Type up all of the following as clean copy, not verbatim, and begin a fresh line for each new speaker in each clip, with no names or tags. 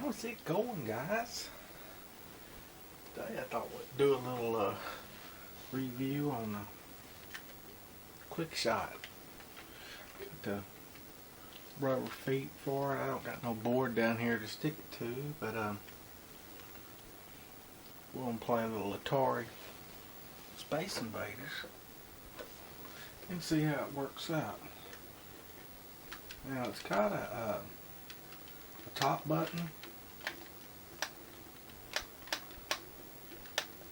How's it going, guys? Today I thought we'd do a little review on the quick shot. Got the rubber feet for it. I don't got no board down here to stick it to, but we're gonna play a little Atari Space Invaders and see how it works out. Now it's got a top button,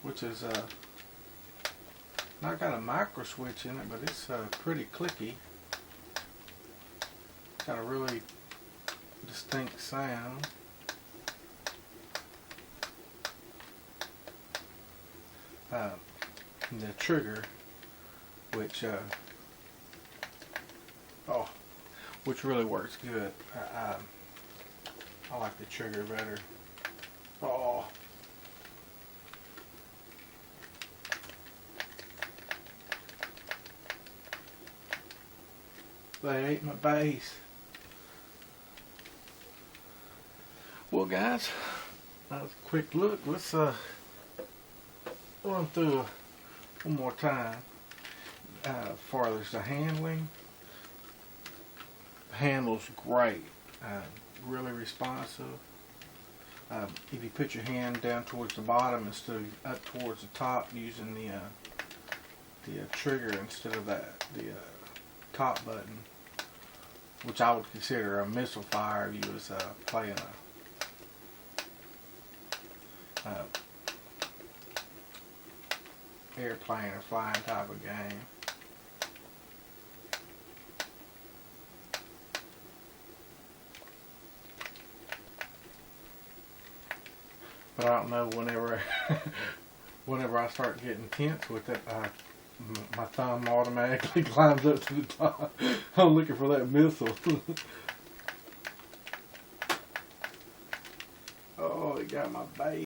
which is not got a micro switch in it, but it's pretty clicky. Got a really distinct sound. The trigger, which really works good. I like the trigger better. Oh. They ate my base. Well, guys, that was a quick look. Let's run through one more time. As far as the handling, the handle's great. Really responsive. If you put your hand down towards the bottom instead of up towards the top, using the trigger instead of the top button, which I would consider a missile fire if you was playing a airplane or flying type of game. But I don't know, whenever I start getting tense with it, my thumb automatically climbs up to the top. I'm looking for that missile. Oh, it got my base.